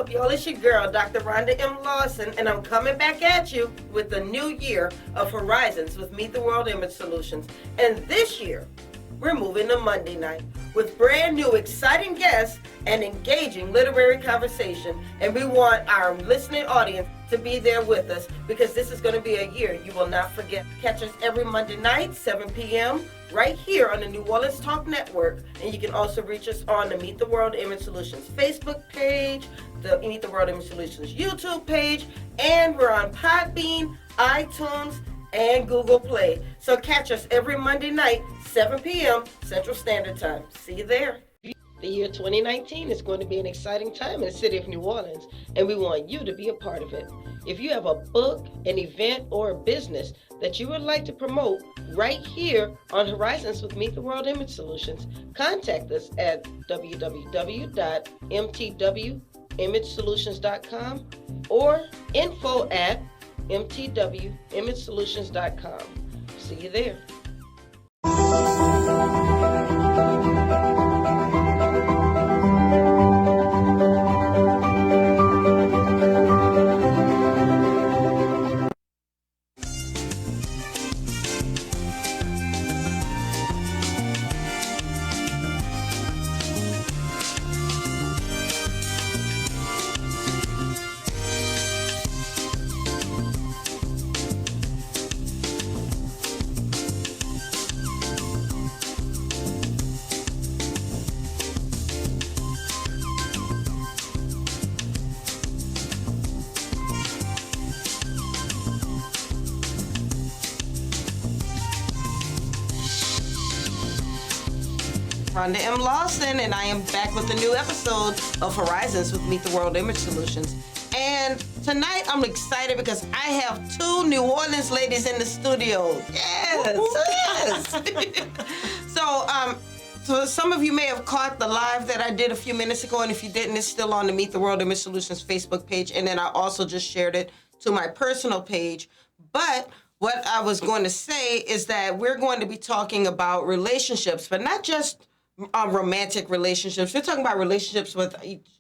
up, y'all? It's your girl, Dr. Rhonda M Lawson, and I'm coming back at you with the new year of Horizons with Meet the World Image Solutions. And this year, we're moving to Monday night with brand new exciting guests and engaging literary conversation. And we want our listening audience to be there with us because this is going to be a year you will not forget. Catch us every Monday night, 7 p.m., right here on the New Orleans Talk Network. And you can also reach us on the Meet the World Image Solutions Facebook page, the Meet the World Image Solutions YouTube page, and we're on Podbean, iTunes, and Google Play. So catch us every Monday night, 7 p.m. Central Standard Time. See you there. The year 2019 is going to be an exciting time in the city of New Orleans, and we want you to be a part of it. If you have a book, an event, or a business that you would like to promote right here on Horizons with Meet the World Image Solutions, contact us at www.mtwimagesolutions.com or info@mtwimagesolutions.com. See you there. Rhonda M Lawson, and I am back with a new episode of Horizons with Meet the World Image Solutions. And tonight I'm excited because I have two New Orleans ladies in the studio. Yes. So some of you may have caught the live that I did a few minutes ago, and if you didn't, it's still on the Meet the World Image Solutions Facebook page, and then I also just shared it to my personal page. But what I was going to say is that we're going to be talking about relationships, but not just romantic relationships. We're talking about relationships with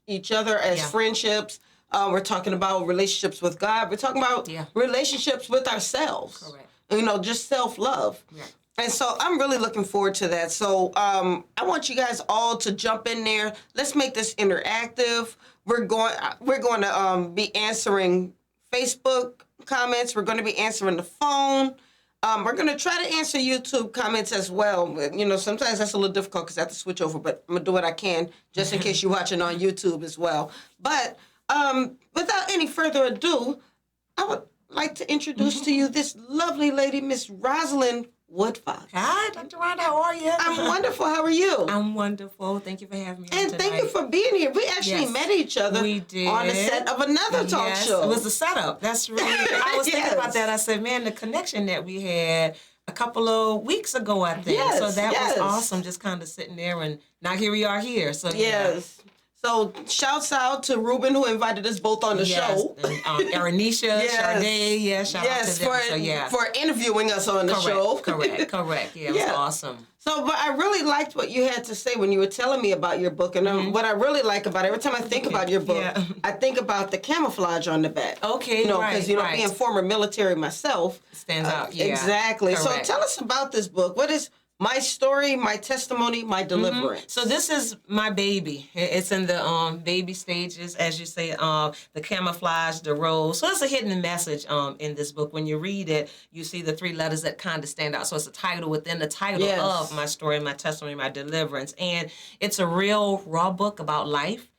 each other as friendships. We're talking about relationships with God. We're talking about relationships with ourselves. Correct. You know, just self-love. Yeah. And so I'm really looking forward to that. So I want you guys all to jump in there. Let's make this interactive. We're going to be answering Facebook comments. We're going to be answering the phone. We're going to try to answer YouTube comments as well. You know, sometimes that's a little difficult because I have to switch over, but I'm going to do what I can just in case you're watching on YouTube as well. But without any further ado, I would like to introduce to you this lovely lady, Miss Rosalind Woodfox. Hi, Dr. Rhonda. How are you? I'm wonderful. How are you? I'm wonderful. Thank you for having me on And tonight. thank you for being here. We actually met each other we did. on the set of another talk show. It was a setup. That's really, I was thinking about that. I said, man, the connection that we had a couple of weeks ago, I think. So that was awesome, just kind of sitting there, and now here we are here. So So shouts out to Ruben who invited us both on the show. And, Aranisha, Sade, shout out to them. For interviewing us on the show. Correct. Yeah, it was awesome. So, but I really liked what you had to say when you were telling me about your book. And what I really like about it, every time I think about your book, I think about the camouflage on the back. Okay, you know, because, being former military myself. Stands out, Exactly. Correct. So tell us about this book. What is my story, my testimony, my deliverance? So this is my baby. It's in the baby stages, as you say, the camouflage, the rose. So it's a hidden message in this book. When you read it, you see the three letters that kind of stand out. So it's a title within the title of my story, my testimony, my deliverance. And it's a real raw book about life.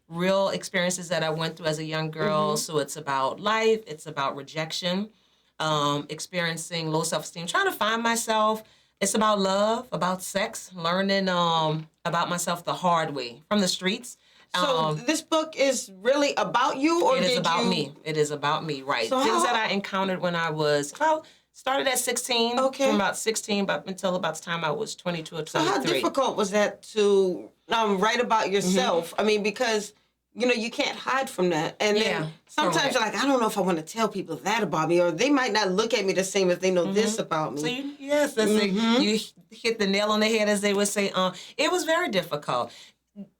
Real experiences that I went through as a young girl. So it's about life. It's about rejection, experiencing low self-esteem, trying to find myself. It's about love, about sex, learning about myself the hard way from the streets. So this book is really about you, or it is about me. It is about me, right? So things that I encountered when I was started at 16. From about 16, but until about the time I was 22 or 23. So how difficult was that to write about yourself? I mean, because you can't hide from that. And then sometimes you're like, I don't know if I want to tell people that about me, or they might not look at me the same if they know this about me. So you hit the nail on the head, as they would say. It was very difficult.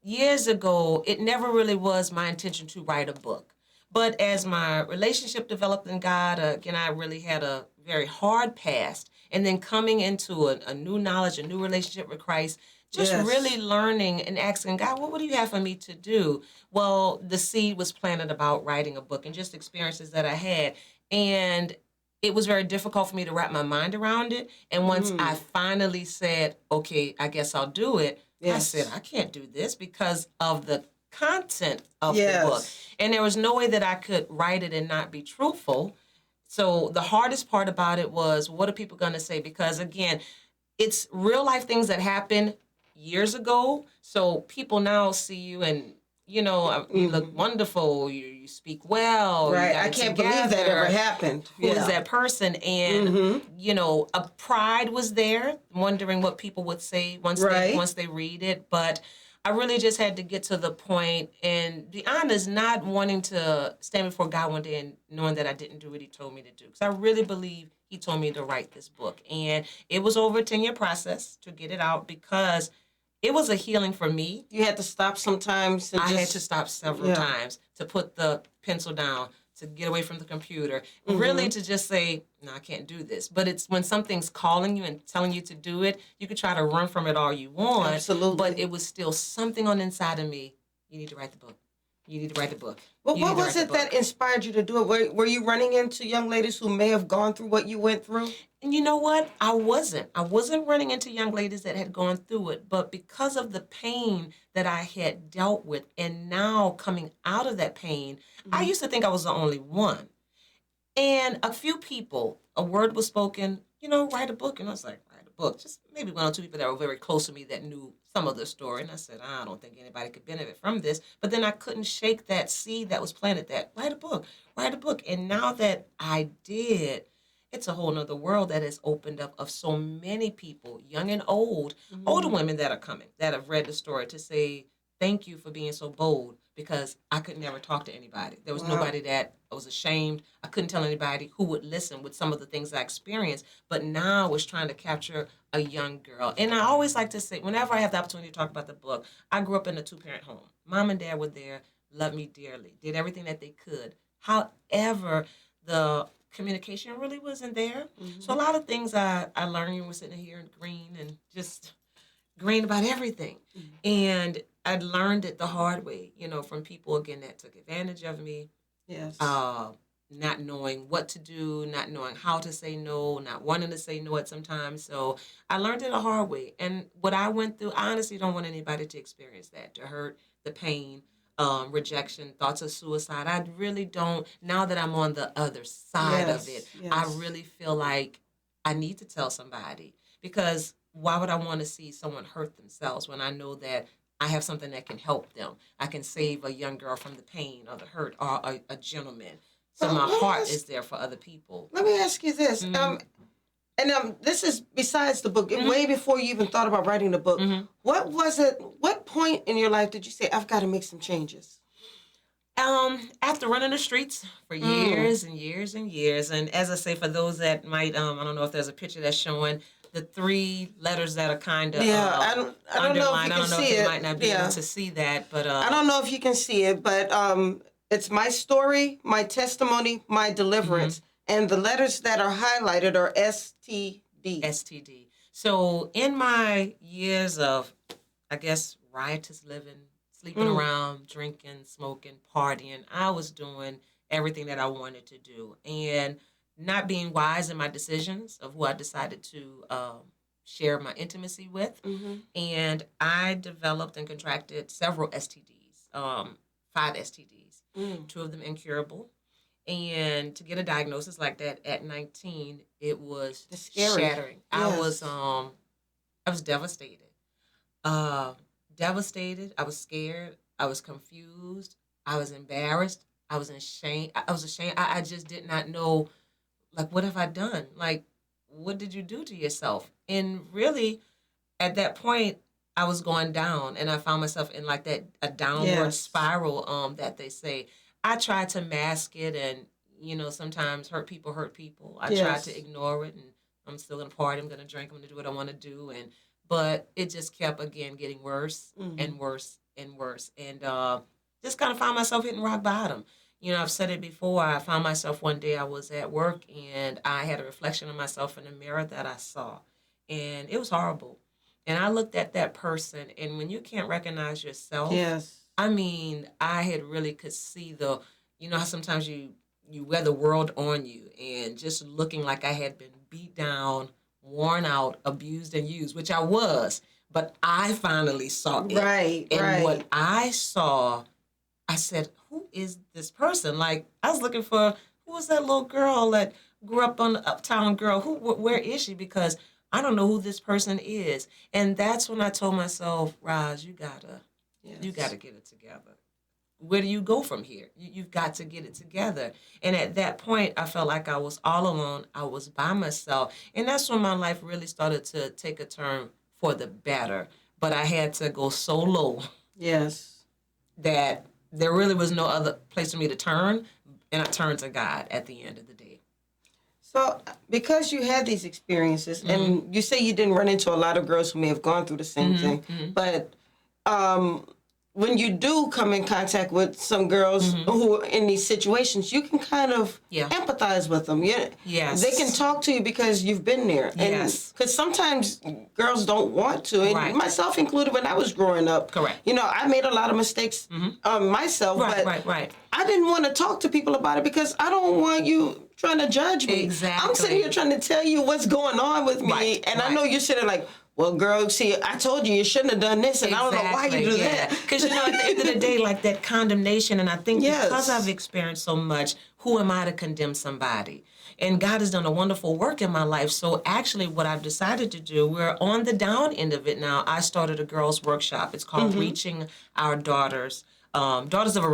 years ago, it never really was my intention to write a book. But as my relationship developed in God, again, I really had a very hard past. And then coming into a new knowledge, a new relationship with Christ, just Yes. really learning and asking God, what do you have for me to do? Well, the seed was planted about writing a book and just experiences that I had. And it was very difficult for me to wrap my mind around it. And once I finally said, okay, I guess I'll do it, I said, I can't do this because of the content of the book. And there was no way that I could write it and not be truthful. So the hardest part about it was, what are people going to say? Because again, it's real life things that happened years ago. So people now see you and, you look wonderful. You speak well. Right. You got I it can't together. believe that ever happened. Who is that person? And, a pride was there, wondering what people would say once they read it. But I really just had to get to the point and be honest, not wanting to stand before God one day and knowing that I didn't do what he told me to do. Because I really believe he told me to write this book. And it was over a 10-year process to get it out because it was a healing for me. You had to stop sometimes. I had to stop several times to put the pencil down, to get away from the computer, really to just say, no, I can't do this. But it's when something's calling you and telling you to do it, you could try to run from it all you want. Absolutely. But it was still something on the inside of me. You need to write the book. You need to write the book. Well, what was it that inspired you to do it? Were you running into young ladies who may have gone through what you went through? And you know what? I wasn't running into young ladies that had gone through it, but because of the pain that I had dealt with and now coming out of that pain, I used to think I was the only one. And a few people, a word was spoken, write a book. And I was like, write a book. Just maybe one or two people that were very close to me that knew some of the story. And I said, I don't think anybody could benefit from this. But then I couldn't shake that seed that was planted that, write a book. And now that I did, it's a whole nother world that has opened up of so many people, young and old, older women that are coming, that have read the story to say, thank you for being so bold, because I could never talk to anybody. There was nobody that I was ashamed. I couldn't tell anybody who would listen with some of the things I experienced. But now I was trying to capture a young girl. And I always like to say, whenever I have the opportunity to talk about the book, I grew up in a 2-parent home. Mom and dad were there, loved me dearly, did everything that they could. However, the communication really wasn't there. So a lot of things I learned, we're sitting here in green and just green about everything. And I learned it the hard way, from people, again, that took advantage of me. Yes. Not knowing what to do, not knowing how to say no, not wanting to say no at some times. So I learned it the hard way. And what I went through, I honestly don't want anybody to experience that, to hurt, the pain, rejection, thoughts of suicide. I really don't. Now that I'm on the other side of it, I really feel like I need to tell somebody, because why would I want to see someone hurt themselves when I know that I have something that can help them? I can save a young girl from the pain or the hurt, or a gentleman. So my heart is there for other people. Let me ask you this. This is besides the book, way before you even thought about writing the book. What was it, what point in your life did you say, I've got to make some changes? After running the streets for years and years and years. And as I say, for those that might, I don't know if there's a picture that's showing the 3 letters that are kind of I don't know if you can see it. You might not be able to see that, but I don't know if you can see it, but it's my story, my testimony, my deliverance, and the letters that are highlighted are STD. STD. So in my years of, I guess, riotous living, sleeping around, drinking, smoking, partying, I was doing everything that I wanted to do, and not being wise in my decisions of who I decided to share my intimacy with. And I developed and contracted several STDs, 5 STDs, 2 of them incurable. And to get a diagnosis like that at 19, it was shattering. Yes. I was devastated. Devastated. I was scared. I was confused. I was embarrassed. I was ashamed. I just did not know, like, what have I done? Like, what did you do to yourself? And really, at that point, I was going down, and I found myself in like that, a downward spiral, that they say. I tried to mask it, and, sometimes hurt people. I tried to ignore it, and I'm still going to party, I'm going to drink, I'm going to do what I want to do. but it just kept, again, getting worse and worse and worse. And just kind of found myself hitting rock bottom. You know, I've said it before. I found myself one day, I was at work, and I had a reflection of myself in the mirror that I saw. And it was horrible. And I looked at that person, and when you can't recognize yourself, Yes. I mean, I had really could see you know how sometimes you wear the world on you, and just looking like I had been beat down, worn out, abused, and used, which I was. But I finally saw it. Right, and right. what I saw, I said, who is this person? Like, I was looking for, who was that little girl that grew up on the Uptown Girl? Where is she? Because I don't know who this person is. And that's when I told myself, Roz, you gotta get it together. Where do you go from here? You've got to get it together. And at that point, I felt like I was all alone. I was by myself. And that's when my life really started to take a turn for the better. But I had to go so low. Yes. That there really was no other place for me to turn, and I turned to God at the end of the day. So, because you had these experiences, and you say you didn't run into a lot of girls who may have gone through the same thing, but when you do come in contact with some girls who are in these situations, you can kind of empathize with them. Yes. They can talk to you because you've been there. Yes. Because sometimes girls don't want to, and myself included when I was growing up. Correct. You know, I made a lot of mistakes myself, but I didn't want to talk to people about it because I don't want you trying to judge me. Exactly. I'm sitting here trying to tell you what's going on with me, and I know you're sitting like, well, girl, see, I told you shouldn't have done this, and I don't know why you do that. Because, you know, at the end of the day, like that condemnation, and I think because I've experienced so much, who am I to condemn somebody? And God has done a wonderful work in my life. So actually what I've decided to do, we're on the down end of it now. I started a girls' workshop. It's called Reaching Our Daughters. Daughters of a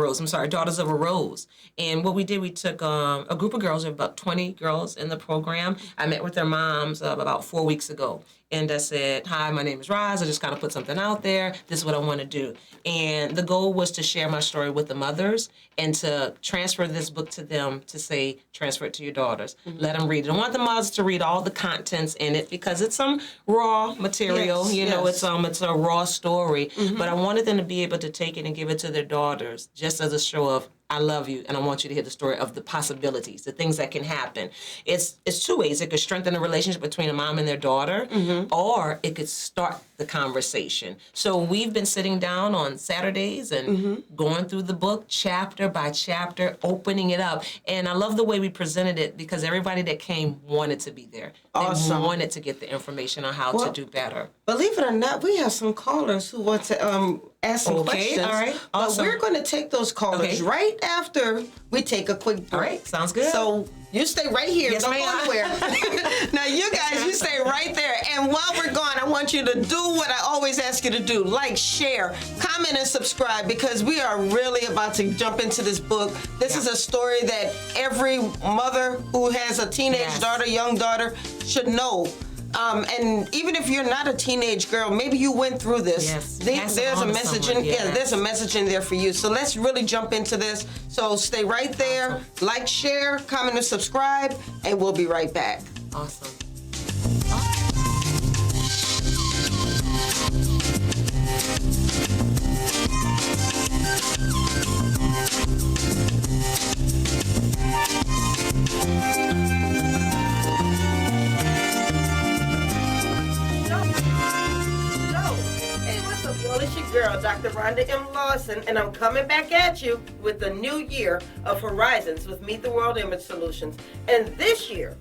Rose. And what we did, we took a group of girls, about 20 girls in the program. I met with their moms about 4 weeks ago. And I said, hi, my name is Roz. I just kind of put something out there. This is what I want to do. And the goal was to share my story with the mothers and to transfer this book to them to say, transfer it to your daughters. Let them read it. I want the mothers to read all the contents in it because it's some raw material. It's a raw story. But I wanted them to be able to take it and give it to their daughters just as a show of, I love you, and I want you to hear the story of the possibilities, the things that can happen. It's two ways. It could strengthen the relationship between a mom and their daughter, or it could start the conversation. So we've been sitting down on Saturdays and going through the book chapter by chapter, opening it up. And I love the way we presented it because everybody that came wanted to be there. Awesome. They wanted to get the information on how to do better. Believe it or not, we have some callers who want to ask some questions. All right. Awesome. But we're going to take those callers right after we take a quick break. All right. Sounds good. So you stay right here. Yes, Don't go ma'am. anywhere. Now, you guys, you stay right there. And while we're gone, I want you to do what I always ask you to do. Like, share, comment, and subscribe because we are really about to jump into this book. This is a story that every mother who has a teenage daughter, young daughter, should know. And even if you're not a teenage girl, maybe you went through this. Yes. There's a message in there's a message in there for you. So let's really jump into this. So stay right there. Awesome. Like, share, comment, and subscribe, and we'll be right back. Awesome. It's your girl, Dr. Rhonda M Lawson, and I'm coming back at you with the new year of Horizons with Meet the World Image Solutions. And this year,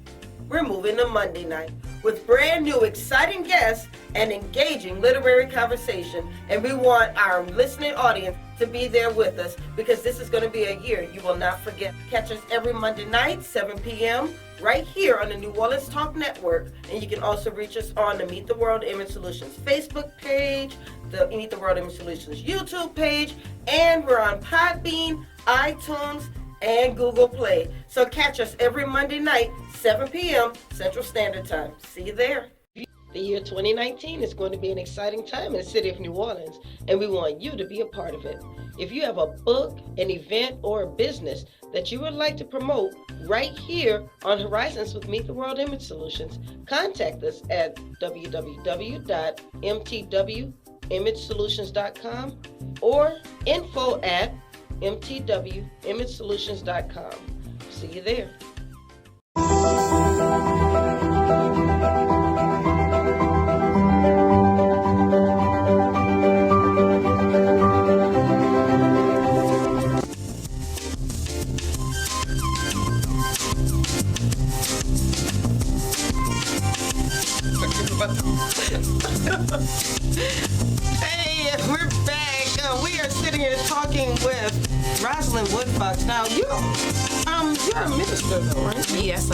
we're moving to Monday night with brand new exciting guests and engaging literary conversation. And we want our listening audience to be there with us because this is going to be a year you will not forget. Catch us every Monday night, 7 p.m., right here on the New Orleans Talk Network. And you can also reach us on the Meet the World Image Solutions Facebook page, the Meet the World Image Solutions YouTube page, and we're on Podbean, iTunes, and Google Play. So catch us every Monday night, 7 p.m. Central Standard Time. See you there. The year 2019 is going to be an exciting time in the city of New Orleans, and we want you to be a part of it. If you have a book, an event, or a business that you would like to promote right here on Horizons with Meet the World Image Solutions, contact us at www.mtwimagesolutions.com or info@mtwimagesolutions.com. See you there. Hey, we're back. We are sitting here talking with Rosalind Woodfox. Now, you're a minister, though, right? Yes,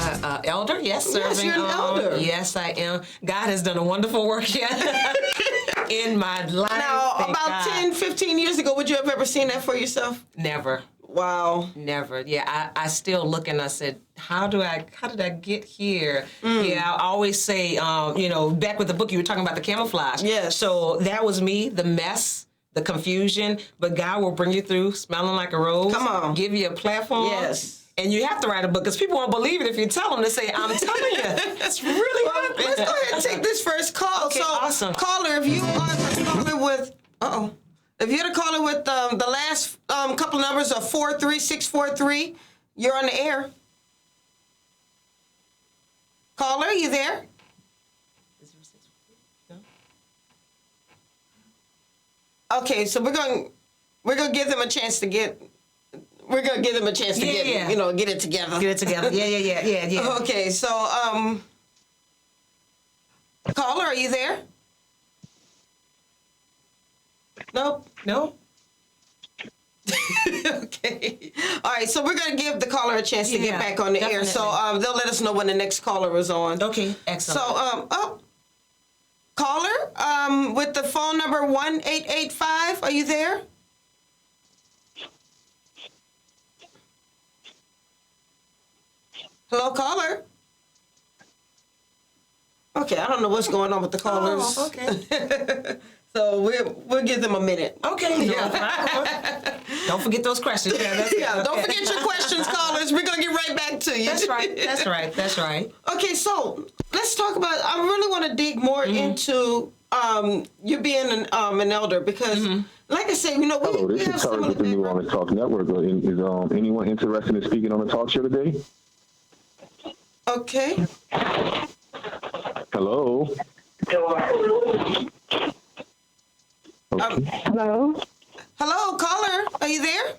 elder. Yes, serving. Yes, you're an elder. Yes, I am. God has done a wonderful work here in my life. Now, Thank about God. 10, 15 years ago, would you have ever seen that for yourself? Never. Wow. Never. Yeah, I still look and I said, how did I get here? Yeah, I always say, back with the book you were talking about the camouflage. Yes. So that was me, the mess, the confusion, but God will bring you through smelling like a rose. Come on. Give you a platform. Yes. And you have to write a book because people won't believe it if you tell them. They say, I'm telling you, it's really happening. Let's go ahead and take this first call. Okay, awesome. Caller, if you are the caller with, if you're the caller with the last couple numbers of 43643, you're on the air. Caller, you there? Okay, so we're gonna give them a chance to get. We're gonna give them a chance to get it together. Get it together. Yeah. Okay, so caller, are you there? Nope. No? Okay. All right, so we're gonna give the caller a chance to get back on the air. So definitely. they'll let us know when the next caller is on. Okay, excellent. So caller, with the phone number 1885, are you there? Hello, caller. Okay, I don't know what's going on with the callers. Oh, okay. So we'll give them a minute. Okay. Don't forget those questions. Don't forget your questions, callers. We're gonna get right back to you. That's right. Okay, so let's talk about. I really want to dig more into you being an elder because, like I said, Hello, this is Teriece with the New Orleans Talk Network. Is anyone interested in speaking on the talk show today? Okay. Hello. Okay. Hello? Hello, caller. Are you there?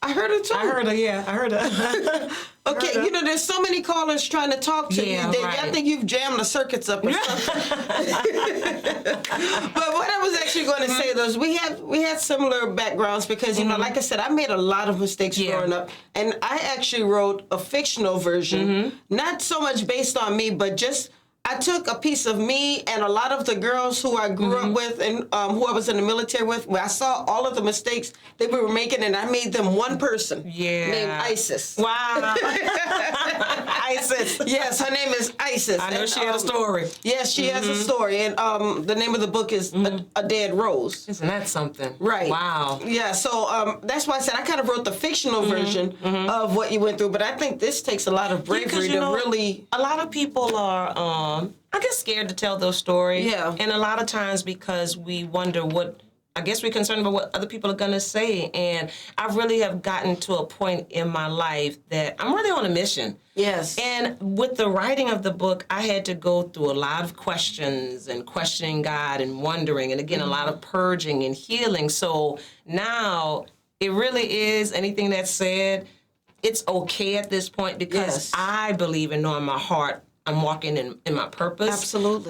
I heard her too. I heard her. Okay, there's so many callers trying to talk to you. I think you've jammed the circuits up or something. But what I was actually going to say though is we had similar backgrounds because like I said, I made a lot of mistakes growing up, and I actually wrote a fictional version, not so much based on me, but just. I took a piece of me and a lot of the girls who I grew up with and who I was in the military with, where I saw all of the mistakes they were making, and I made them one person named Isis. Wow. Isis. Yes, her name is Isis. I know she had a story. Yes, she has a story, and the name of the book is A Dead Rose. Isn't that something? Right. Wow. Yeah, so that's why I said I kind of wrote the fictional version of what you went through, but I think this takes a lot of bravery to really... A lot of people are... I get scared to tell those stories. Yeah. And a lot of times because we wonder I guess we're concerned about what other people are going to say. And I really have gotten to a point in my life that I'm really on a mission. Yes. And with the writing of the book, I had to go through a lot of questions and questioning God and wondering. And again, a lot of purging and healing. So now it really is anything that's said, it's okay at this point because I believe and know in my heart I'm walking in my purpose. Absolutely.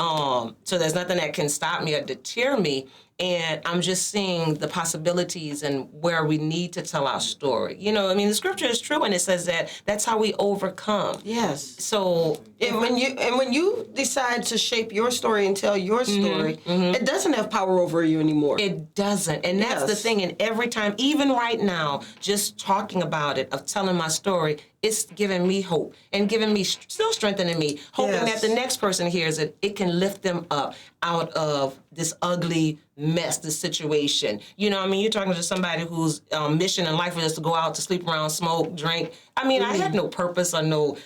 So there's nothing that can stop me or deter me. and I'm just seeing the possibilities and where we need to tell our story. You know, I mean, the scripture is true, and it says that that's how we overcome. Yes. So when you decide to shape your story and tell your story, it doesn't have power over you anymore. it doesn't, and that's the thing. And every time, even right now, just talking about it, of telling my story, it's giving me hope and giving me, still strengthening me, hoping that the next person hears it, it can lift them up out of this ugly mess, this situation. You know, I mean, you're talking to somebody whose mission in life was just to go out to sleep around, smoke, drink. I mean, I had no purpose or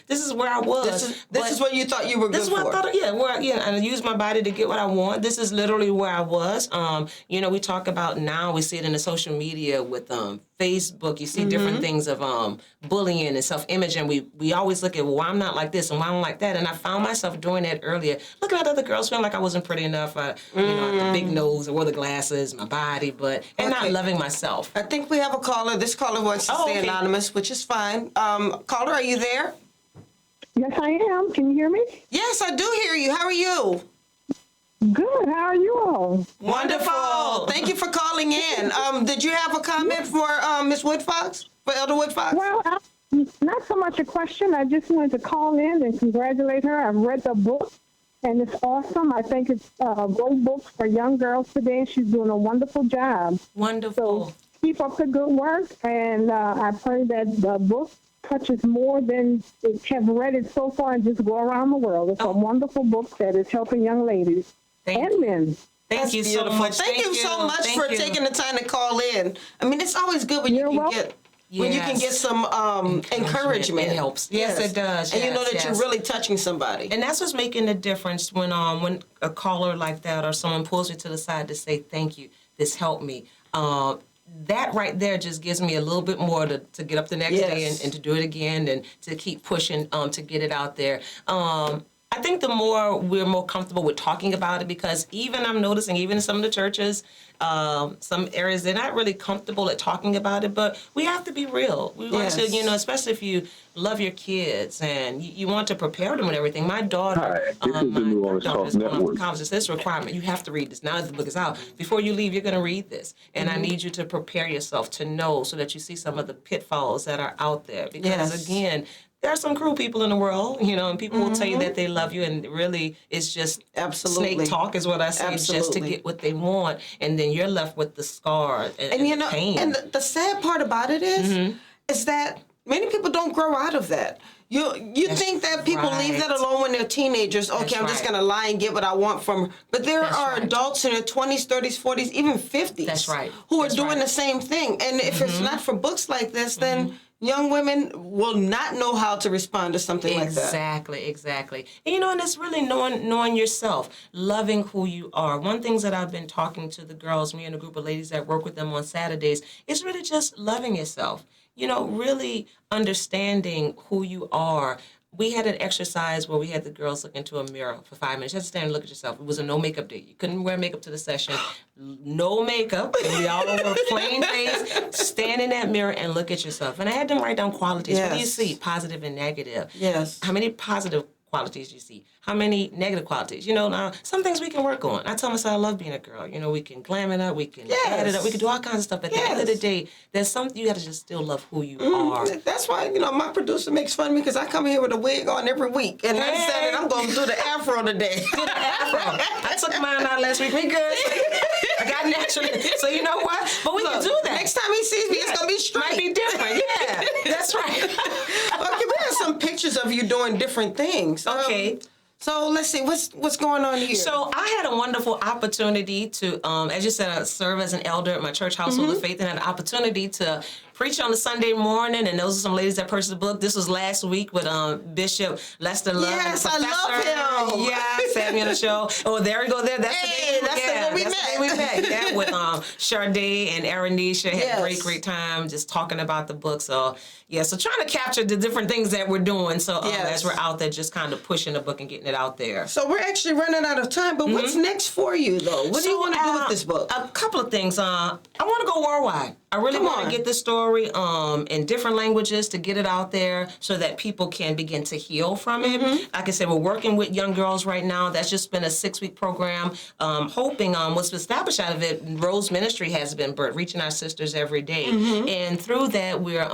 this is where I was. This is what you thought you were good for. This is what I thought, and I use my body to get what I want. This is literally where I was. You know, we talk about now, we see it in the social media with Facebook. You see different things of bullying and self-image, and we always look at, well, I'm not like this and why I'm like that. And I found myself doing that earlier, looking at other girls, feeling like I wasn't pretty enough. You know, I had the big nose, or wore the glasses, my body, and not loving myself. I think we have a caller. This caller wants to stay anonymous, which is fine. Caller, are you there? Yes, I am. Can you hear me? Yes, I do hear you. How are you? Good. How are you all? Wonderful. Thank you for calling in. Did you have a comment for Ms. Woodfox, for Elder Woodfox? Well, not so much a question. I just wanted to call in and congratulate her. I've read the book, and it's awesome. I think it's a great book for young girls today, and she's doing a wonderful job. Wonderful. So keep up the good work, and I pray that the book touches more than have read it so far and just go around the world. It's a wonderful book that is helping young ladies and men. Thank you so much. Thank you so much for taking the time to call in. I mean, it's always good when you can get some encouragement. It helps. Yes, it does. And you know that you're really touching somebody. And that's what's making the difference when a caller like that or someone pulls me to the side to say, thank you, this helped me. That right there just gives me a little bit more to get up the next day and to do it again and to keep pushing to get it out there. I think the more we're more comfortable with talking about it, because even I'm noticing, even in some of the churches, some areas, they're not really comfortable at talking about it, but we have to be real. We want to, you know, especially if you love your kids and you want to prepare them and everything. My daughter, this is the New Orleans Talk Network. College, it's this requirement. You have to read this. Now that the book is out, before you leave, you're going to read this. And I need you to prepare yourself to know so that you see some of the pitfalls that are out there. Because again, there are some cruel people in the world, you know, and people will tell you that they love you, and really it's just snake talk is what I say, just to get what they want, and then you're left with the scar and you know, pain. And the sad part about it is that many people don't grow out of that. You think that people leave that alone when they're teenagers. Okay, I'm just going to lie and get what I want from her. But there are adults in their 20s, 30s, 40s, even 50s who are doing the same thing. And if it's not for books like this, then young women will not know how to respond to something like that. Exactly. And you know, and it's really knowing yourself, loving who you are. One thing that I've been talking to the girls, me and a group of ladies that work with them on Saturdays, is really just loving yourself. You know, really understanding who you are. We had an exercise where we had the girls look into a mirror for 5 minutes. You had to stand and look at yourself. It was a no makeup day. You couldn't wear makeup to the session. No makeup. And we all were plain face. Stand in that mirror and look at yourself. And I had them write down qualities. What do you see? Positive and negative. Yes. How many positive qualities do you see? How many negative qualities? You know, now, some things we can work on. I tell myself I love being a girl. You know, we can glam it up, we can add it up, we can do all kinds of stuff. At the end of the day, there's something, you got to just still love who you are. That's why, you know, my producer makes fun of me because I come here with a wig on every week. And I decided I'm going to do the afro today. Do the afro. I took mine out last week. We good. I got natural. So you know what? But we can do that. Next time he sees me, it's going to be straight. Might be different. Yeah, that's right. Okay, we have some pictures of you doing different things. Okay. So let's see, what's going on here? So I had a wonderful opportunity to, as you said, serve as an elder at my church household of faith, and had an opportunity to preach on a Sunday morning, and those are some ladies that purchased the book. This was last week with Bishop Lester Love. Yes, I love him. Yes, had me on the show. Oh, there we go. That's the day we met. Yeah, with Sade and Aranisha. Had a great time just talking about the book. So, so trying to capture the different things that we're doing. So as we're out there just kind of pushing the book and getting it out there. So we're actually running out of time, but what's next for you, though? What do you want to do with this book? A couple of things. I want to go worldwide. I really Come want on. to get this story in different languages to get it out there so that people can begin to heal from it. Like I said, we're working with young girls right now. That's just been a 6-week program. Hoping what's established out of it, Rose Ministry has been birthed, reaching our sisters every day. And through that, we're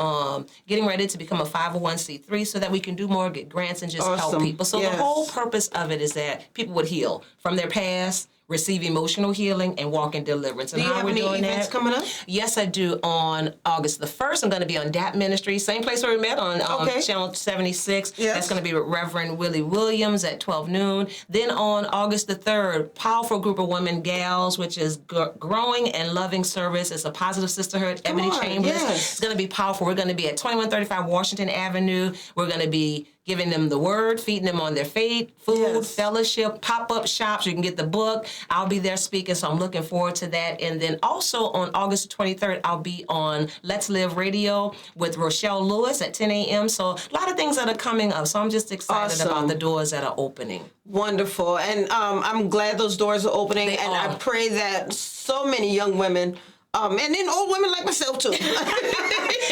getting ready to become a 501c3 so that we can do more, get grants, and just help Awesome. people. So Yes. the whole purpose of it is that people would heal from their past, receive emotional healing, and walk in deliverance. And Do you how have we're any doing events that? coming up? Yes, I do. On August the 1st, I'm going to be on DAP Ministry, same place where we met on Okay. Channel 76. Yes. That's going to be with Reverend Willie Williams at 12 noon. Then on August the 3rd, powerful group of women, gals, which is growing and loving service. It's a positive sisterhood. Ebony on, Chambers. yes. It's going to be powerful. We're going to be at 2135 Washington Avenue. We're going to be giving them the word, feeding them on their faith, food, Yes. fellowship, pop-up shops. You can get the book. I'll be there speaking, so I'm looking forward to that. And then also on August 23rd, I'll be on Let's Live Radio with Rochelle Lewis at 10 a.m. So a lot of things that are coming up. So I'm just excited Awesome. about the doors that are opening. Wonderful. And I'm glad those doors are opening. They and are. I pray that so many young women, and then old women like myself too.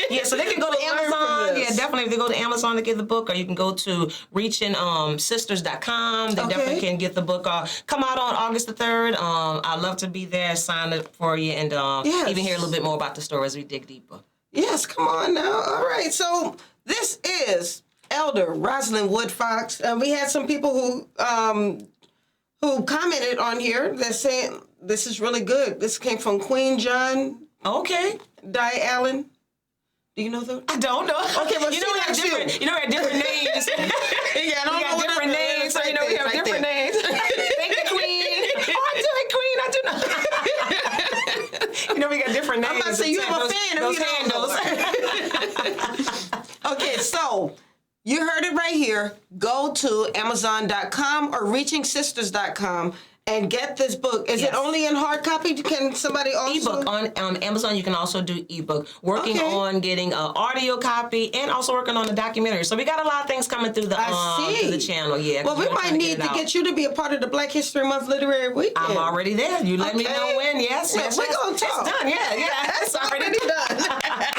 Yeah, so they can go to Learn from Amazon. this. Yeah, definitely. If they go to Amazon to get the book, or you can go to reachingsisters.com. They Okay. definitely can get the book. Come out on August the 3rd. I'd love to be there, sign up for you, and Yes. even hear a little bit more about the story as we dig deeper. Yes, come on now. All right. So this is Elder Rosalind Woodfox. We had some people who commented on here that saying this is really good. This came from Queen John Okay. Di Allen. Do you know them? I don't know. Okay, well, you know she we have likes different. you. You know we have different names. Yeah, I don't We know got what different that names, is. so you know we have Right different there. names. Thank you, Queen. Oh, I do it, Queen. I do know. You know we got different names. I'm about to say you have a fan if those you don't know. handles. Okay, so you heard it right here. Go to Amazon.com or ReachingSisters.com and get this book. Is it Yes. only in hard copy? Can somebody also? Ebook on Amazon. You can also do ebook. Working Okay. on getting an audio copy and also working on a documentary. So we got a lot of things coming through the I see. through the channel. Yeah. Well, we might need to get you to be a part of the Black History Month Literary Weekend. I'm already there. You let me Okay. know when. Yes. Yeah, yes, we're yes. gonna talk. It's done. Yeah. It's already done.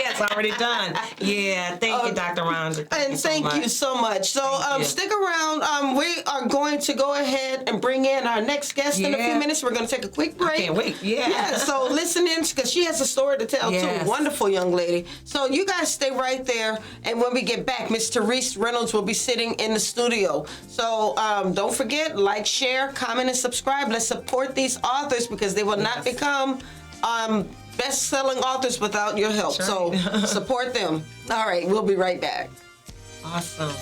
Yeah, it's already done. Yeah. Thank you, Dr. Rhonda. And thank you so much. So you. stick around. We are going to go ahead and bring in our next guest in a few Yeah. minutes. We're going to take a quick break. Can't wait. Yeah. Yeah, so listen in because she has a story to tell Yes. too. Wonderful young lady. So you guys stay right there. And when we get back, Miss Teriece Reynolds will be sitting in the studio. So don't forget, like, share, comment, and subscribe. Let's support these authors because they will not become best-selling authors without your help. That's So right. support them. All right, we'll be right back. Awesome.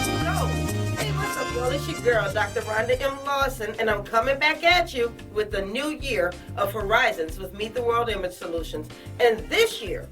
Hey, what's up, y'all? It's your girl, Dr. Rhonda M Lawson, and I'm coming back at you with the new year of Horizons with Meet the World Image Solutions. And this year,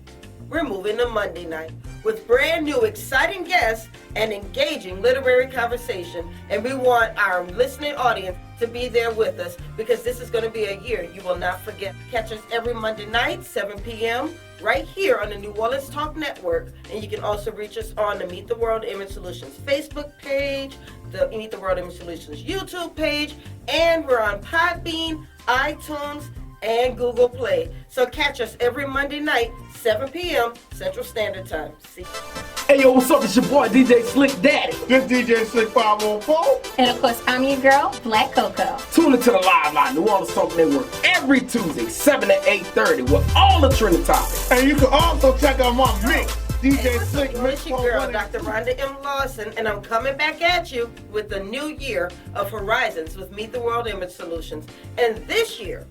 we're moving to Monday night with brand new exciting guests and engaging literary conversation. And we want our listening audience to be there with us because this is going to be a year you will not forget. Catch us every Monday night, 7 p.m., right here on the New Orleans Talk Network. And you can also reach us on the Meet the World Image Solutions Facebook page, the Meet the World Image Solutions YouTube page, and we're on Podbean, iTunes, and Google Play. So catch us every Monday night, 7 p.m. Central Standard Time. See. Hey yo, what's up? It's your boy DJ Slick Daddy. This DJ Slick 504. And of course, I'm your girl, Black Coco. Tune into the Live Line, New Orleans Talk Network, every Tuesday, 7 to 8:30 with all the trending topics. And you can also check out my mix, DJ What's Slick up, Mix it's your girl, 1. Dr. Rhonda M Lawson, and I'm coming back at you with the new year of Horizons with Meet the World Image Solutions. And this year,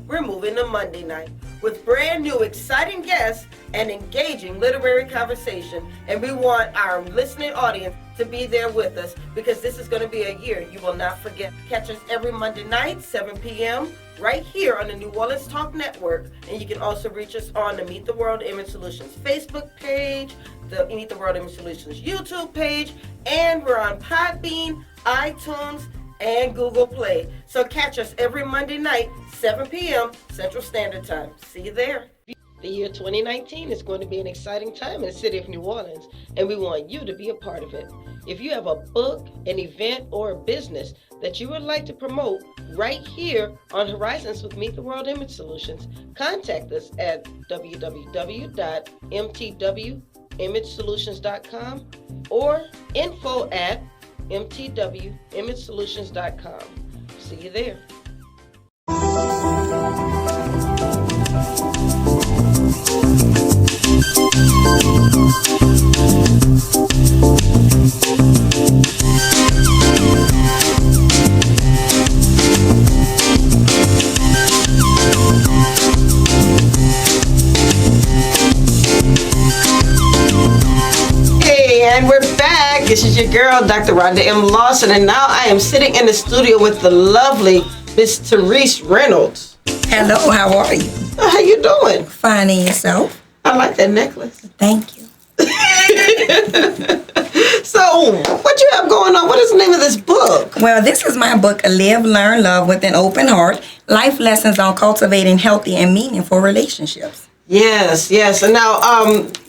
we're moving to Monday night with brand new exciting guests and engaging literary conversation. And we want our listening audience to be there with us because this is going to be a year you will not forget. Catch us every Monday night, 7 p.m., right here on the New Orleans Talk Network. And you can also reach us on the Meet the World Image Solutions Facebook page, the Meet the World Image Solutions YouTube page, and we're on Podbean, iTunes, and Google Play. So catch us every Monday night, 7 p.m. Central Standard Time. See you there. The year 2019 is going to be an exciting time in the city of New Orleans, and we want you to be a part of it. If you have a book, an event, or a business that you would like to promote right here on Horizons with Meet the World Image Solutions, contact us at www.mtwimagesolutions.com or info@mtwimagesolutions.com. See you there. Hey, and we're back. This is your girl, Dr. Rhonda M Lawson, and now I am sitting in the studio with the lovely Miss Teriece Reynolds. Hello, how are you? How you doing? Fine, and yourself? I like that necklace. Thank you. So, what you have going on? What is the name of this book? Well, this is my book, Live, Learn, Love with an Open Heart, Life Lessons on Cultivating Healthy and Meaningful Relationships. Yes. And now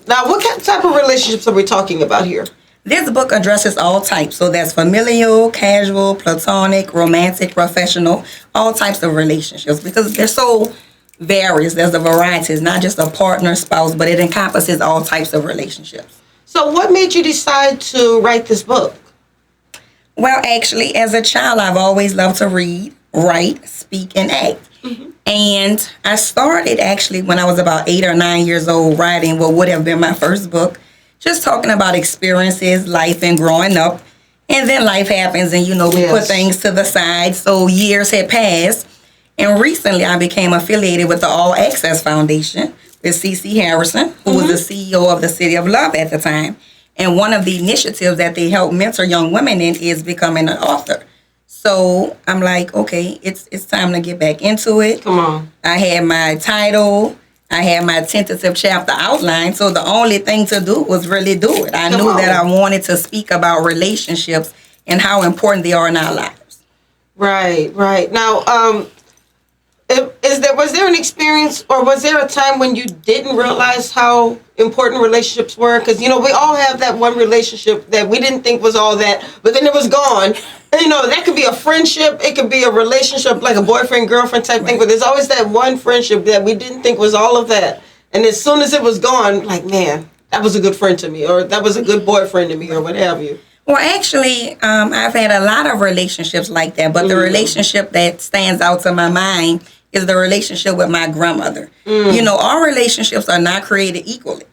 what type of relationships are we talking about here? This book addresses all types. So that's familial, casual, platonic, romantic, professional, all types of relationships because they're so various. There's a variety. It's not just a partner, spouse, but it encompasses all types of relationships. So what made you decide to write this book? Well, actually, as a child, I've always loved to read, write, speak, and act. Mm-hmm. And I started actually when I was about 8 or 9 years old writing what would have been my first book, just talking about experiences, life, and growing up. And then life happens and, we put things to the side. So years had passed. And recently I became affiliated with the All Access Foundation with C.C. Harrison, who was the CEO of the City of Love at the time. And one of the initiatives that they help mentor young women in is becoming an author. So I'm like, okay, it's time to get back into it. Come on. I had my title. I had my tentative chapter outlined. So the only thing to do was really do it. I knew that I wanted to speak about relationships and how important they are in our lives. Right. Now, was there an experience or was there a time when you didn't realize how important relationships were? Because, we all have that one relationship that we didn't think was all that, but then it was gone. And, that could be a friendship. It could be a relationship like a boyfriend, girlfriend type thing. But there's always that one friendship that we didn't think was all of that. And as soon as it was gone, like, man, that was a good friend to me, or that was a good boyfriend to me, or what have you. Well, actually, I've had a lot of relationships like that. But the relationship that stands out to my mind is the relationship with my grandmother. All relationships are not created equally,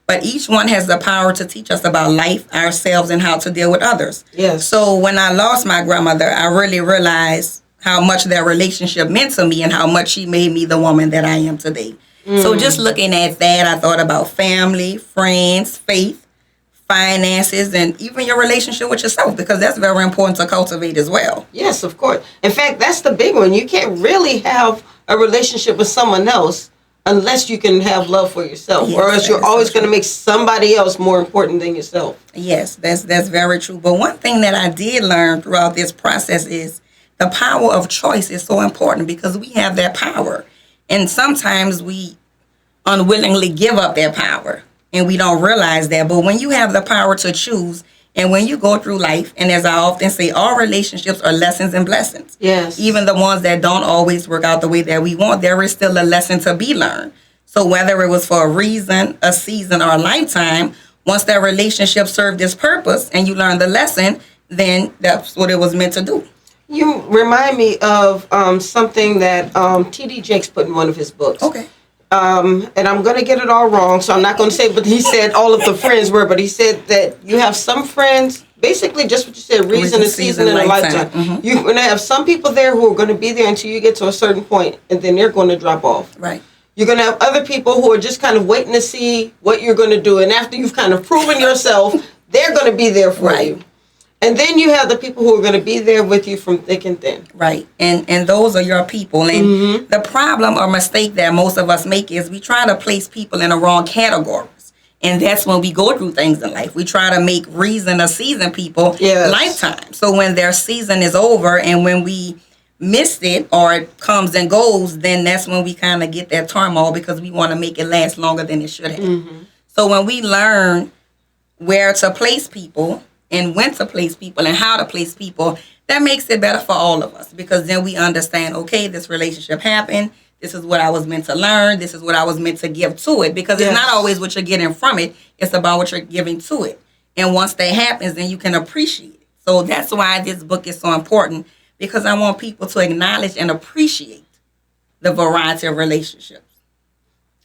but each one has the power to teach us about life, ourselves, and how to deal with others. Yes. So when I lost my grandmother, I really realized how much that relationship meant to me and how much she made me the woman that I am today. So just looking at that, I thought about family, friends, faith, finances, and even your relationship with yourself, because that's very important to cultivate as well. Yes, of course. In fact, that's the big one. You can't really have a relationship with someone else unless you can have love for yourself, or else you're always going to make somebody else more important than yourself. Yes, that's very true. But one thing that I did learn throughout this process is the power of choice is so important because we have that power. And sometimes we unwillingly give up that power and we don't realize that. But when you have the power to choose, and when you go through life, and as I often say, all relationships are lessons and blessings. Yes. Even the ones that don't always work out the way that we want, there is still a lesson to be learned. So whether it was for a reason, a season, or a lifetime, once that relationship served its purpose and you learned the lesson, then that's what it was meant to do. You remind me of something that T.D. Jakes put in one of his books. Okay. And I'm going to get it all wrong, so I'm not going to say, but he said all of the friends were, but he said that you have some friends, basically just what you said, reason, a season, and a lifetime. You're going to have some people there who are going to be there until you get to a certain point, and then they're going to drop off. Right. You're going to have other people who are just kind of waiting to see what you're going to do. And after you've kind of proven yourself, they're going to be there for you. And then you have the people who are going to be there with you from thick and thin. Right. And those are your people. And the problem or mistake that most of us make is we try to place people in the wrong categories. And that's when we go through things in life. We try to make reason or season people lifetime. So when their season is over and when we missed it or it comes and goes, then that's when we kind of get that turmoil because we want to make it last longer than it should have. So when we learn where to place people and when to place people and how to place people, that makes it better for all of us because then we understand, okay, this relationship happened. This is what I was meant to learn. This is what I was meant to give to it because it's not always what you're getting from it. It's about what you're giving to it. And once that happens, then you can appreciate it. So that's why this book is so important because I want people to acknowledge and appreciate the variety of relationships.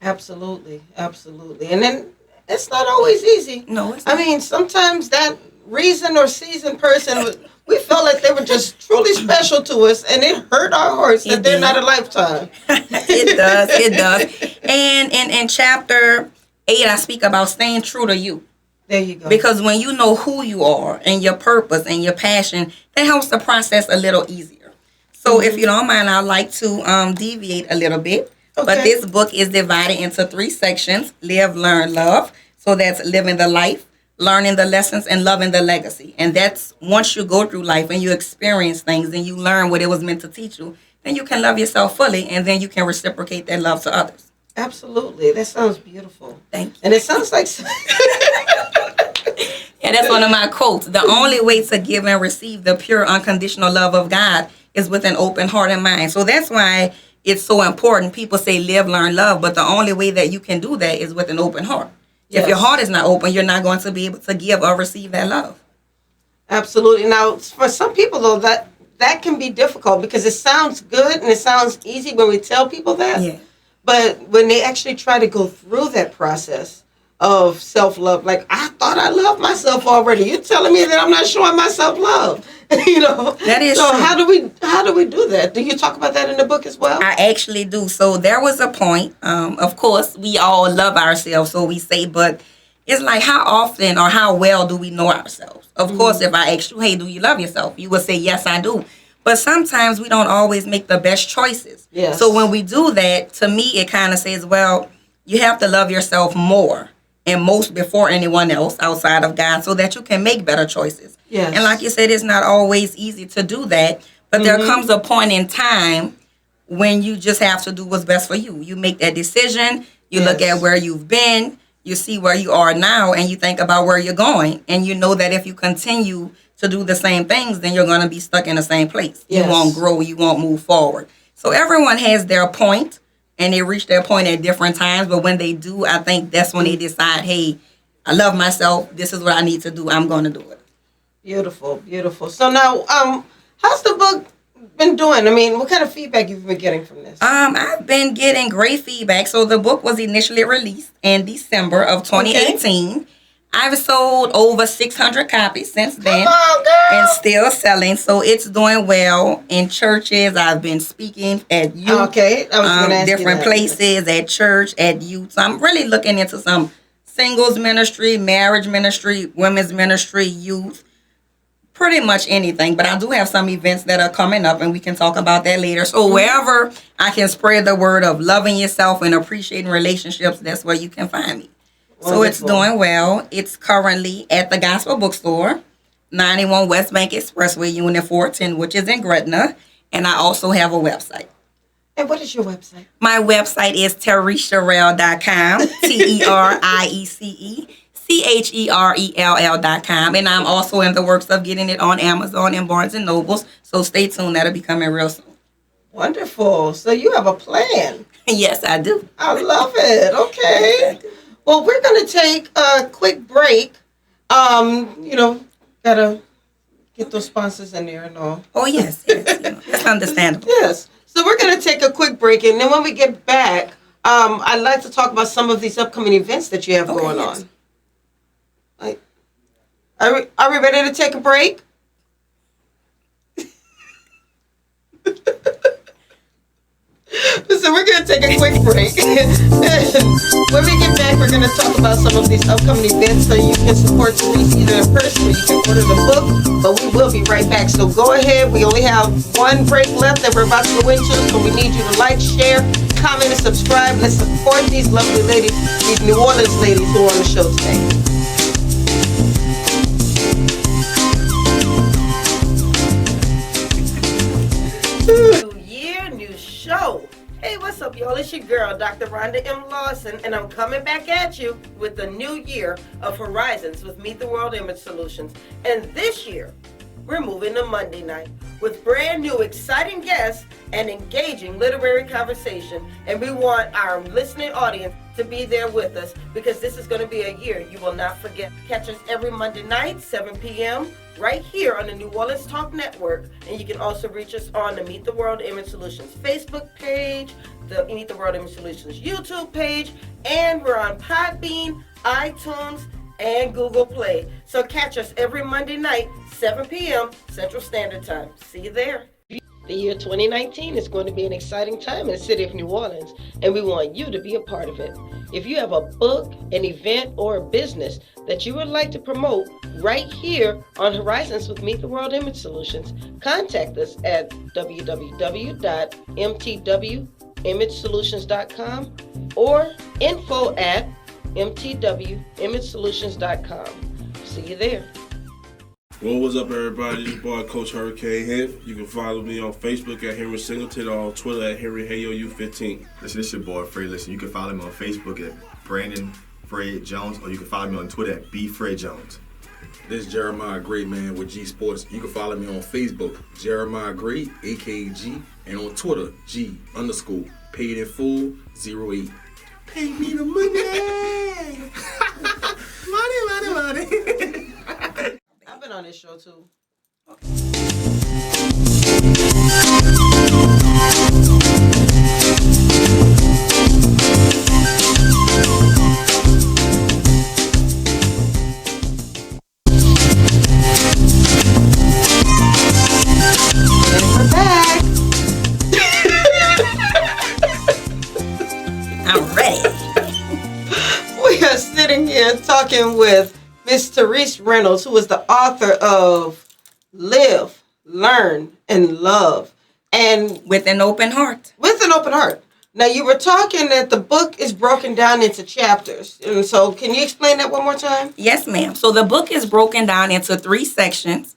Absolutely. Absolutely. And then it's not always easy. No, it's not. I mean, sometimes that reason or season person, we felt like they were just truly special to us, and it hurt our hearts that they're not a lifetime. It does. And in chapter 8, I speak about staying true to you. There you go. Because when you know who you are and your purpose and your passion, that helps the process a little easier. So if you don't mind, I'd like to deviate a little bit. Okay. But this book is divided into 3 sections: live, learn, love. So that's living the life, learning the lessons, and loving the legacy. And that's once you go through life and you experience things and you learn what it was meant to teach you, then you can love yourself fully and then you can reciprocate that love to others. Absolutely. That sounds beautiful. Thank you. And it sounds like... Yeah, that's one of my quotes. The only way to give and receive the pure, unconditional love of God is with an open heart and mind. So that's why it's so important. People say live, learn, love, but the only way that you can do that is with an open heart. Yes. If your heart is not open, you're not going to be able to give or receive that love. Absolutely. Now, for some people, though, that can be difficult because it sounds good and it sounds easy when we tell people that. Yeah. But when they actually try to go through that process of self-love, like, I thought I loved myself already. You're telling me that I'm not showing myself love. You know, that is so true. How do we do that? Do you talk about that in the book as well? I actually do. So there was a point. Of course, we all love ourselves, so we say, but it's like how often or how well do we know ourselves? Of course, if I ask you, hey, do you love yourself? You would say, yes, I do. But sometimes we don't always make the best choices. Yes. So when we do that, to me, it kind of says, well, you have to love yourself more and most before anyone else outside of God so that you can make better choices. Yes. And like you said, it's not always easy to do that, but there comes a point in time when you just have to do what's best for you. You make that decision, you look at where you've been, you see where you are now, and you think about where you're going. And you know that if you continue to do the same things, then you're going to be stuck in the same place. Yes. You won't grow, you won't move forward. So everyone has their point, and they reach their point at different times. But when they do, I think that's when they decide, hey, I love myself. This is what I need to do. I'm going to do it. Beautiful, beautiful. So now, how's the book been doing? I mean, what kind of feedback you've been getting from this? I've been getting great feedback. So the book was initially released in December of 2018. Okay. I've sold over 600 copies since then. Come on, girl. And still selling. So it's doing well in churches. I've been speaking at youth. Okay. I was going to ask different you that. places, at church, at youth. So I'm really looking into some singles ministry, marriage ministry, women's ministry, youth. Pretty much anything, but I do have some events that are coming up, and we can talk about that later. So wherever I can spread the word of loving yourself and appreciating relationships, that's where you can find me. Wonderful. So it's doing well. It's currently at the Gospel Bookstore, 91 West Bank Expressway, Unit 410, which is in Gretna, and I also have a website. And what is your website? My website is TerieceCherell.com, TerieceCherell.com, and I'm also in the works of getting it on Amazon and Barnes & Nobles, so stay tuned. That'll be coming real soon. Wonderful. So you have a plan. Yes, I do. I love it. Okay. Well, we're going to take a quick break. Gotta get those sponsors in there and all. Oh, yes. That's understandable. Yes. So we're going to take a quick break, and then when we get back, I'd like to talk about some of these upcoming events that you have going on. Are we ready to take a break? So we're going to take a quick break. When we get back, we're going to talk about some of these upcoming events so you can support Teriece either in person or you can order the book. But we will be right back. So go ahead. We only have one break left that we're about to go into. So we need you to like, share, comment, and subscribe. Let's support these lovely ladies, these New Orleans ladies who are on the show today. New year, new show. Hey, what's up, y'all? It's your girl, Dr. Rhonda M Lawson, and I'm coming back at you with the new year of Horizons with Meet the World Image Solutions. And this year, we're moving to Monday night with brand new exciting guests and engaging literary conversation. And we want our listening audience to be there with us because this is going to be a year you will not forget. Catch us every Monday night, 7 p.m., right here on the New Orleans Talk Network. And you can also reach us on the Meet the World Image Solutions Facebook page, the Meet the World Image Solutions YouTube page, and we're on Podbean, iTunes, and Google Play. So catch us every Monday night, 7 p.m. Central Standard Time. See you there. The year 2019 is going to be an exciting time in the city of New Orleans, and we want you to be a part of it. If you have a book, an event, or a business that you would like to promote right here on Horizons with Meet the World Image Solutions, contact us at www.mtwimagesolutions.com or info@mtwimagesolutions.com. See you there. Well, what's up, everybody? This boy, Coach Hurricane here. You can follow me on Facebook at Henry Singleton or on Twitter at HenryHayoU15. Listen, this is your boy, Fred. Listen, you can follow me on Facebook at Brandon Fred Jones, or you can follow me on Twitter at BFredJones. This is Jeremiah Gray, man, with G Sports. You can follow me on Facebook, Jeremiah Gray, AKG, and on Twitter, G_paid-in-full-08. Pay me the money! money. I've been on this show too. And we're back. I'm ready. We are sitting here talking with Miss Teriece Reynolds, who is the author of Live, Learn, and Love. And With an open heart. with an open heart. Now, you were talking that the book is broken down into chapters. And so can you explain that one more time? Yes, ma'am. So the book is broken down into 3 sections: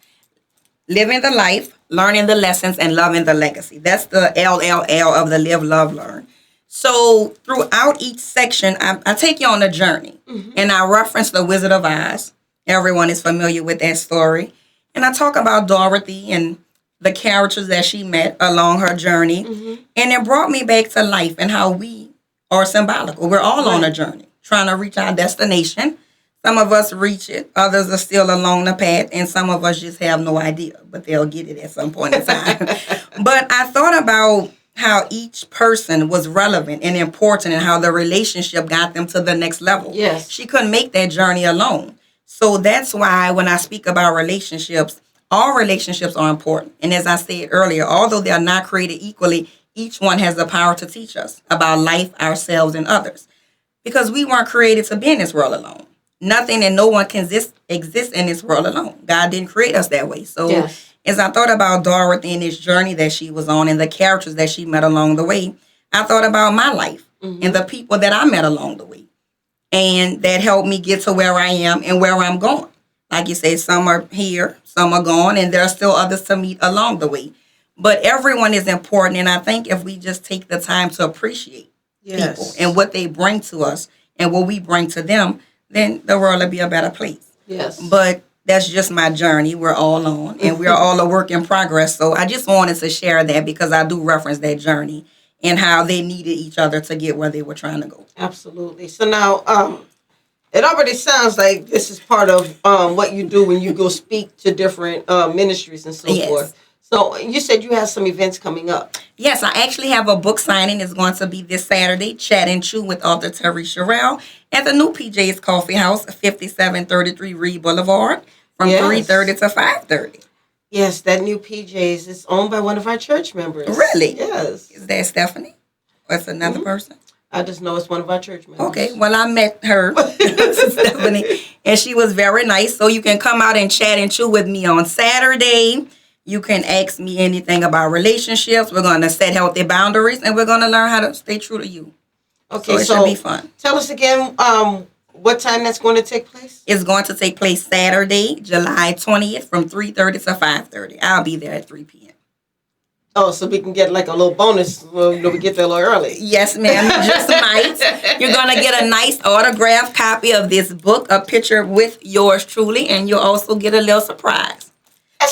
living the life, learning the lessons, and loving the legacy. That's the LLL of the Live, Love, Learn. So throughout each section, I take you on a journey. And I reference the Wizard of Oz. Everyone is familiar with that story. And I talk about Dorothy and the characters that she met along her journey. And it brought me back to life and how we are symbolical. We're all on a journey, trying to reach our destination. Some of us reach it. Others are still along the path. And some of us just have no idea, but they'll get it at some point in time. But I thought about how each person was relevant and important and how the relationship got them to the next level. Yes. She couldn't make that journey alone. So that's why when I speak about relationships, all relationships are important. And as I said earlier, although they are not created equally, each one has the power to teach us about life, ourselves, and others. Because we weren't created to be in this world alone. Nothing and no one can exist in this world alone. God didn't create us that way. So Yes. as I thought about Dorothy and this journey that she was on and the characters that she met along the way, I thought about my life and the people that I met along the way. And that helped me get to where I am and where I'm going. Like you say, some are here, some are gone, and there are still others to meet along the way. But everyone is important, and I think if we just take the time to appreciate people and what they bring to us and what we bring to them, then the world will be a better place. Yes. But that's just my journey. We're all on, and we're all a work in progress. So I just wanted to share that because I do reference that journey and how they needed each other to get where they were trying to go. Absolutely. So now, it already sounds like this is part of what you do when you go speak to different ministries and so forth. So you said you have some events coming up. Yes, I actually have a book signing. It's going to be this Saturday, Stayin True with author Teriece Cherell at the new PJ's Coffee House, 5733 Reed Boulevard, from 3:30 to 5:30. Yes, that new PJ's is owned by one of our church members. Really? Yes. Is that Stephanie? What's another person? I just know it's one of our church members. Okay, well, I met her, Stephanie, and she was very nice. So you can come out and chat and chew with me on Saturday. You can ask me anything about relationships. We're going to set healthy boundaries, and we're going to learn how to stay true to you. Okay, so it should be fun. Tell us again what time that's going to take place. It's going to take place Saturday, July 20th from 3:30 to 5:30. I'll be there at 3 p.m. Oh, so we can get like a little bonus when we get there a little early. Yes, ma'am. You just might. You're going to get a nice autographed copy of this book, a picture with yours truly, and you'll also get a little surprise.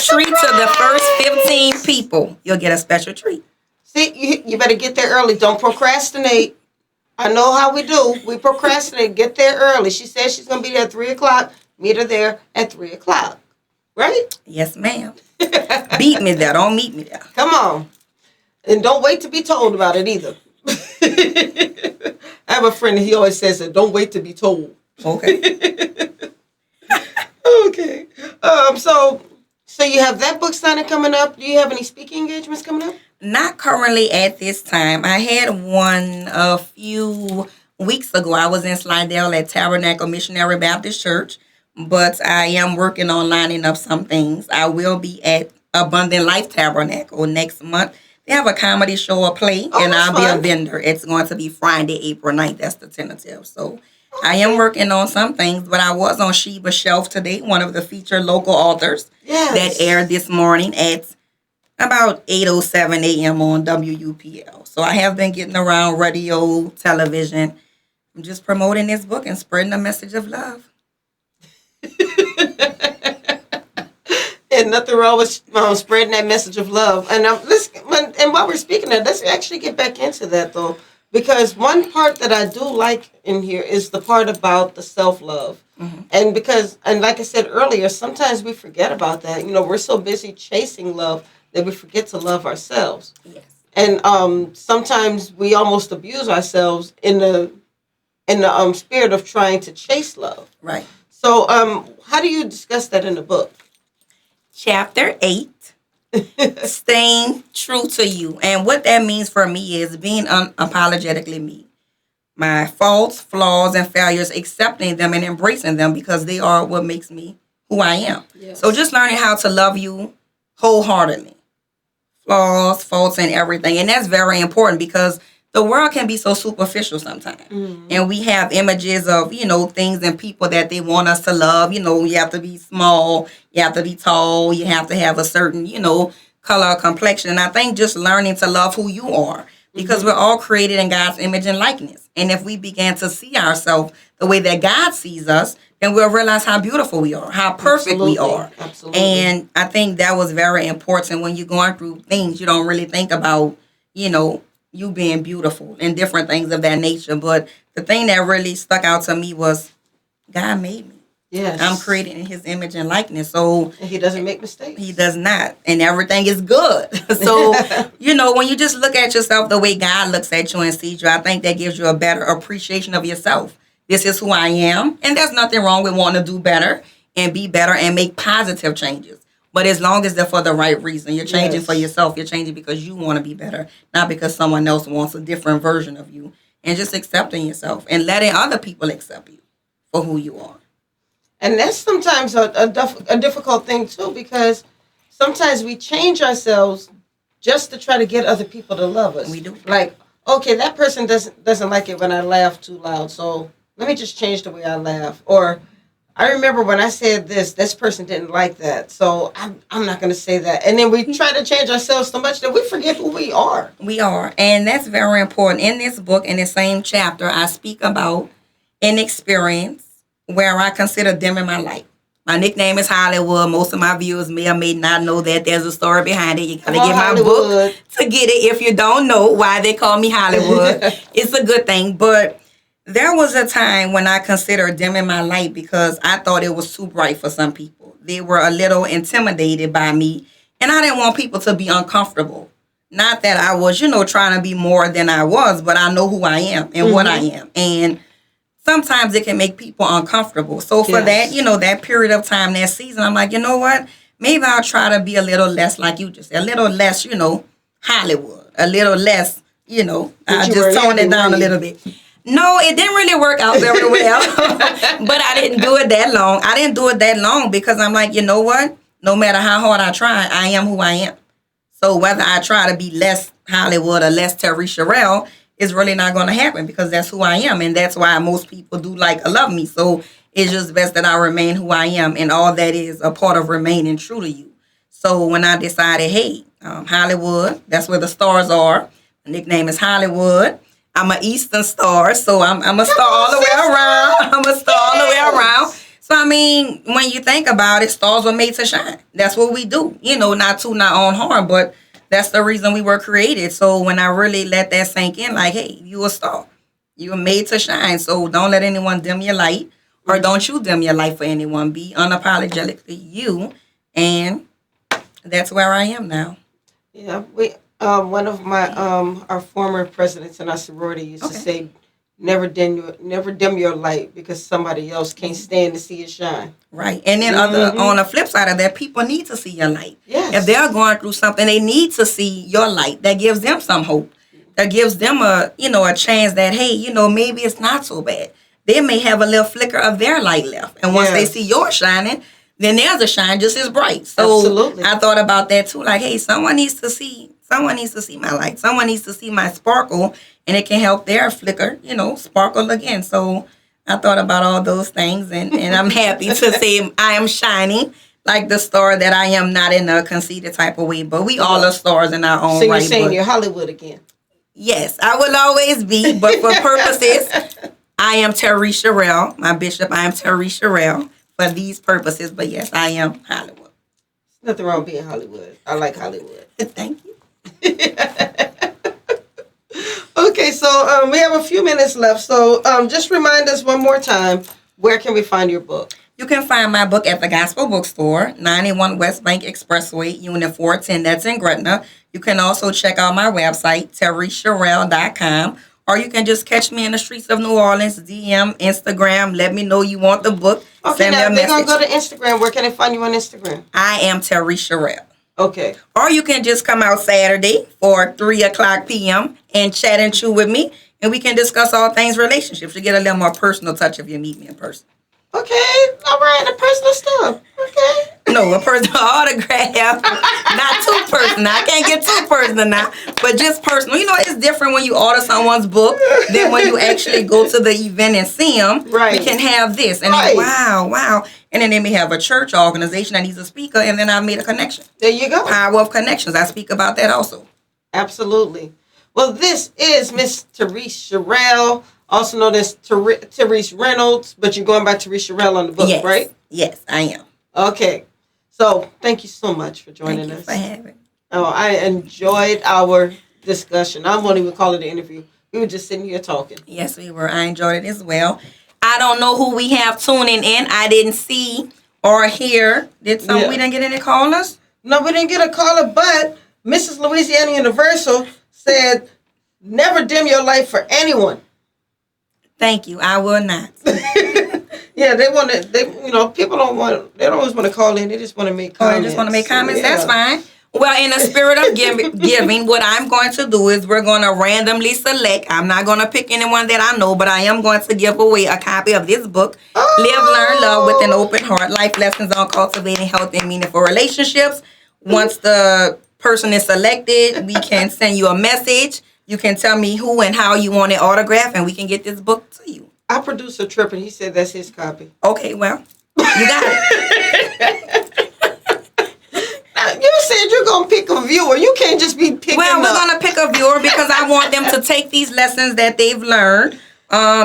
Treat to the first 15 people. You'll get a special treat. See, you better get there early. Don't procrastinate. I know how we do. We procrastinate. Get there early. She says she's going to be there at 3 o'clock. Meet her there at 3 o'clock. Right? Yes, ma'am. Beat me there. Don't meet me there. Come on. And don't wait to be told about it either. I have a friend, he always says that, don't wait to be told. Okay. Okay. So you have that book signing coming up. Do you have any speaking engagements coming up? Not currently at this time. I had one a few weeks ago. I was in Slidell at Tabernacle Missionary Baptist Church, but I am working on lining up some things. I will be at Abundant Life Tabernacle next month. They have a comedy show or play, and I'll be a vendor. It's going to be Friday, April 9th. That's the tentative. So I am working on some things, but I was on Sheba's Shelf today, one of the featured local authors that aired this morning at about 8:07 a.m. on WUPL. So I have been getting around radio, television. I'm just promoting this book and spreading a message of love. And nothing wrong with spreading that message of love. And and while we're speaking of, let's actually get back into that, though. Because one part that I do like in here is the part about the self-love. Mm-hmm. And like I said earlier, sometimes we forget about that. You know, we're so busy chasing love that we forget to love ourselves. Yes. And sometimes we almost abuse ourselves in the spirit of trying to chase love. Right. So how do you discuss that in the book? Chapter 8, Staying True to You. And what that means for me is being unapologetically me. My faults, flaws, and failures, accepting them and embracing them because they are what makes me who I am. Yes. So just learning how to love you wholeheartedly. Flaws, faults, and everything. And that's very important because the world can be so superficial sometimes. Mm-hmm. And we have images of, things and people that they want us to love. You have to be small, you have to be tall, you have to have a certain, color or complexion. And I think just learning to love who you are, because we're all created in God's image and likeness. And if we begin to see ourselves the way that God sees us, then we'll realize how beautiful we are, how perfect we are. Absolutely. And I think that was very important. When you're going through things, you don't really think about, you being beautiful and different things of that nature. But the thing that really stuck out to me was God made me. Yes. I'm created in his image and likeness. So and he doesn't make mistakes. He does not. And everything is good. So, when you just look at yourself the way God looks at you and sees you, I think that gives you a better appreciation of yourself. This is who I am. And there's nothing wrong with wanting to do better and be better and make positive changes. But as long as they're for the right reason, you're changing for yourself. You're changing because you want to be better, not because someone else wants a different version of you. And just accepting yourself and letting other people accept you for who you are. And that's sometimes a difficult thing, too, because sometimes we change ourselves just to try to get other people to love us. We do. Like, okay, that person doesn't like it when I laugh too loud, so let me just change the way I laugh. Or I remember when I said this person didn't like that, so I'm not going to say that. And then we try to change ourselves so much that we forget who we are. We are, and that's very important. In this book, in the same chapter, I speak about an experience where I consider them in my life. My nickname is Hollywood. Most of my viewers may or may not know that. There's a story behind it. You got to get my book to get it. If you don't know why they call me Hollywood, it's a good thing. But there was a time when I considered them in my life because I thought it was too bright for some people. They were a little intimidated by me, and I didn't want people to be uncomfortable. Not that I was, trying to be more than I was, but I know who I am and what I am. And sometimes it can make people uncomfortable. So for that, that period of time, that season, I'm like, you know what? Maybe I'll try to be a little less like you just said, a little less, Hollywood, a little less I just toned it down a little bit. No, it didn't really work out very well, but I didn't do it that long. I didn't do it that long because I'm like, you know what? No matter how hard I try, I am who I am. So whether I try to be less Hollywood or less Teriece Cherell, it's really not going to happen because that's who I am. And that's why most people do like or love me. So it's just best that I remain who I am. And all that is a part of remaining true to you. So when I decided, hey, Hollywood, that's where the stars are. My nickname is Hollywood. I'm an Eastern star, so I'm a star all the way around. I'm a star all the way around. So, I mean, when you think about it, stars were made to shine. That's what we do. Not to our own harm, but that's the reason we were created. So when I really let that sink in, like, hey, you a star. You were made to shine. So don't let anyone dim your light, or don't you dim your light for anyone. Be unapologetically you, and that's where I am now. Yeah, one of my our former presidents in our sorority used to say, never dim your light because somebody else can't stand to see it shine. Right. And then on the flip side of that, people need to see your light. Yes. If they're going through something, they need to see your light. That gives them some hope. That gives them a chance that, hey, maybe it's not so bad. They may have a little flicker of their light left. And once they see yours shining, then theirs will shine just as bright. So absolutely. I thought about that too. Like, hey, someone needs to see my light. Someone needs to see my sparkle, and it can help their flicker, sparkle again. So I thought about all those things, and I'm happy to say I am shining like the star that I am, not in a conceited type of way, but we all are stars in our own right. So right. you're saying you're Hollywood again? Yes, I will always be, but for purposes, I am Teriece Cherell. My bishop, I am Teriece Cherell for these purposes, but yes, I am Hollywood. Nothing wrong being Hollywood. I like Hollywood. Thank you. Okay, so we have a few minutes left. So just remind us one more time, where can we find your book? You can find my book at the Gospel Bookstore, 91 West Bank Expressway, Unit 410. That's in Gretna. You can also check out my website, TerieceCherell.com, or you can just catch me in the streets of New Orleans, DM, Instagram. Let me know you want the book. Okay, send me a now they're message. going to go to Instagram. Where can they find you on Instagram? I am Teriece Cherell. Okay. Or you can just come out Saturday for 3 o'clock p.m. and chat and chew with me, and we can discuss all things relationships. You get a little more personal touch if you meet me in person. Okay, all right, the personal stuff. Okay. No, a personal autograph. Not too personal. I can't get too personal now, but just personal. It's different when you order someone's book than when you actually go to the event and see them. Right. We can have this. And right. then, wow. And then they may have a church organization that needs a speaker, and then I made a connection. There you go. Power of connections. I speak about that also. Absolutely. Well, this is Miss Teriece Cherell, also known as Teriece Reynolds, but you're going by Teriece Cherell on the book, yes. right? Yes, I am. Okay. So thank you so much for joining us. Thank you for having me. Oh, I enjoyed our discussion. I won't even call it an interview. We were just sitting here talking. Yes, we were. I enjoyed it as well. I don't know who we have tuning in. I didn't see or hear. We didn't get any callers? No, we didn't get a caller, but Mrs. Louisiana Universal said, never dim your light for anyone. Thank you. I will not. Yeah, people don't always want to call in. They just want to make comments. They just want to make comments. Yeah. That's fine. Well, in the spirit of giving, what I'm going to do is we're going to randomly select. I'm not going to pick anyone that I know, but I am going to give away a copy of this book, Live, Learn, Love with an Open Heart, Life Lessons on Cultivating Healthy and Meaningful Relationships. Once the person is selected, we can send you a message. You can tell me who and how you want it autographed, and we can get this book to you. Our producer Tripp, and he said that's his copy. Okay, well, you got it. You said you're going to pick a viewer. You can't just be picking Well, we're going to pick a viewer because I want them to take these lessons that they've learned.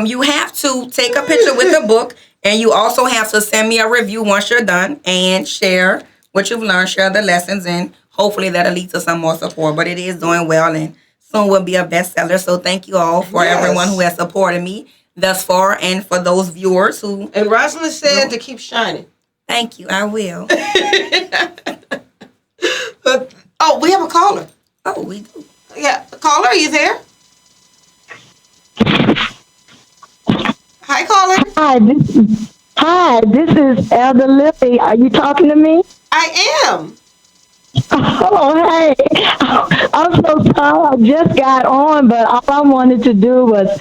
You have to take a picture with the book, and you also have to send me a review once you're done and share what you've learned, share the lessons, and hopefully that'll lead to some more support. But it is doing well, and soon will be a bestseller. So thank you all for everyone who has supported me thus far, and for those viewers who... And Rosalind said to keep shining. Thank you. I will. Oh, we have a caller. Oh, we do. Yeah. Caller, are you there? Hi, caller. Hi, this is Elder Lily. Are you talking to me? I am. Oh, hey. I'm so sorry. I just got on, but all I wanted to do was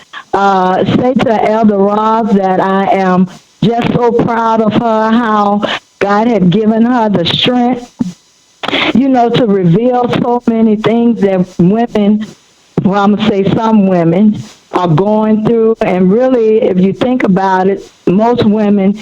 say to Elder Ross that I am just so proud of her, how God had given her the strength, to reveal so many things that women, well, I'm going to say some women, are going through. And really, if you think about it, most women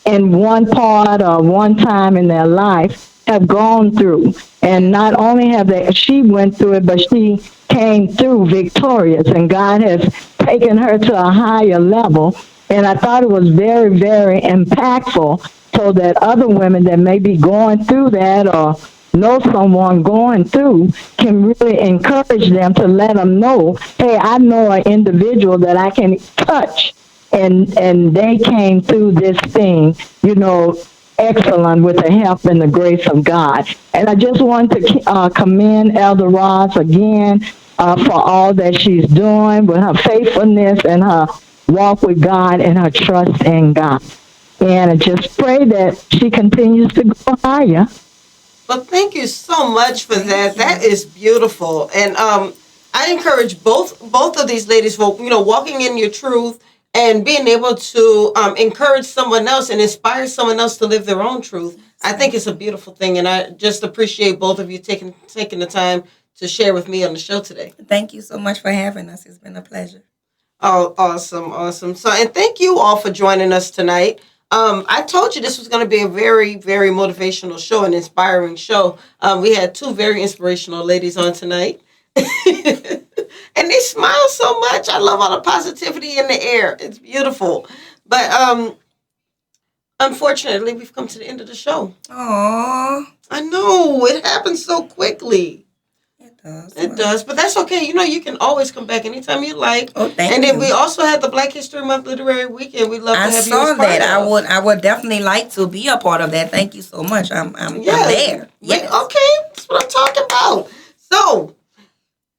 in one part or one time in their life have gone through. And not only she went through it, but she came through victorious. And God has taken her to a higher level. And I thought it was very, very impactful so that other women that may be going through that or know someone going through can really encourage them to let them know, hey, I know an individual that I can touch, and they came through this thing, excellent with the help and the grace of God. And I just want to commend Elder Ross again for all that she's doing with her faithfulness and her walk with God and her trust in God. And I just pray that she continues to go higher. Well, thank you so much for that. That is beautiful. And I encourage both of these ladies for, walking in your truth and being able to encourage someone else and inspire someone else to live their own truth. I think it's a beautiful thing. And I just appreciate both of you taking the time to share with me on the show today. Thank you so much for having us. It's been a pleasure. Oh, awesome. So, and thank you all for joining us tonight. I told you this was going to be a very, very motivational show, an inspiring show. We had two very inspirational ladies on tonight. And they smile so much. I love all the positivity in the air. It's beautiful. But unfortunately, we've come to the end of the show. Aww. I know. It happens so quickly. It does, but that's okay. You can always come back anytime you like. Oh, thank you. And then we also had the Black History Month Literary Weekend. We'd love to have you as part of that. I would definitely like to be a part of that. Thank you so much. I'm there. Yes. Okay, that's what I'm talking about. So,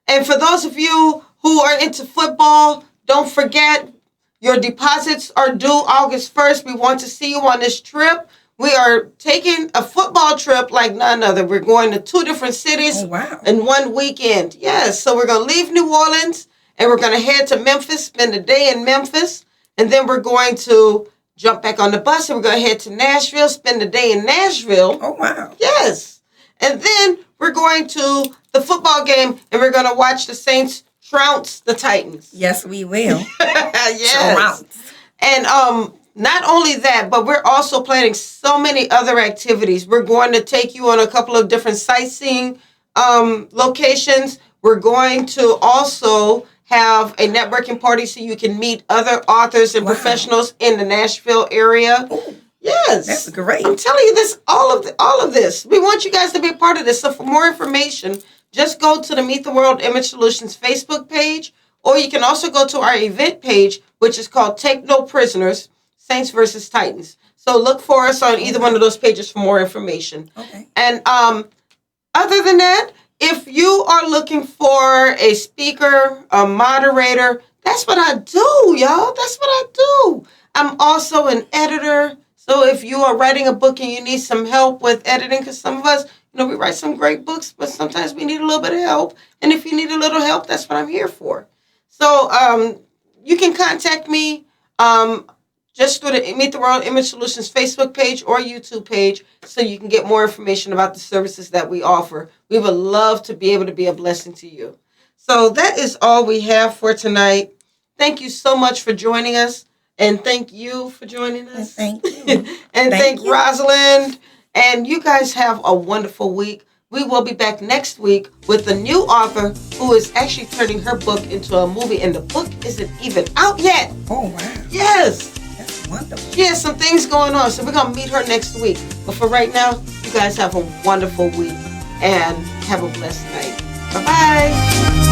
and for those of you who are into football, don't forget your deposits are due August 1st. We want to see you on this trip. We are taking a football trip like none other. We're going to 2 different cities in one weekend. Yes, so we're going to leave New Orleans and we're going to head to Memphis, spend a day in Memphis, and then we're going to jump back on the bus and we're going to head to Nashville, spend a day in Nashville. Oh, wow. Yes. And then we're going to the football game and we're going to watch the Saints trounce the Titans. Yes, we will. Yes. Trounce. And not only that, but we're also planning so many other activities. We're going to take you on a couple of different sightseeing locations. We're going to also have a networking party so you can meet other authors and professionals in the Nashville area. Ooh, yes. That's great. I'm telling you this, all of this. We want you guys to be a part of this. So for more information, just go to the Meet the World Image Solutions Facebook page, or you can also go to our event page, which is called Take No Prisoners, Saints versus Titans. So look for us on either one of those pages for more information. Okay. And other than that, if you are looking for a speaker, a moderator, that's what I do, y'all. That's what I do. I'm also an editor. So if you are writing a book and you need some help with editing, because some of us, we write some great books, but sometimes we need a little bit of help. And if you need a little help, that's what I'm here for. So you can contact me. Just go to Meet the World Image Solutions Facebook page or YouTube page so you can get more information about the services that we offer. We would love to be able to be a blessing to you. So that is all we have for tonight. Thank you so much for joining us. And thank you for joining us. Thank you. And thank Rosalind. And you guys have a wonderful week. We will be back next week with a new author who is actually turning her book into a movie. And the book isn't even out yet. Oh, wow. Yes. Wonderful. She has some things going on, so we're going to meet her next week. But for right now, you guys have a wonderful week and have a blessed night. Bye-bye.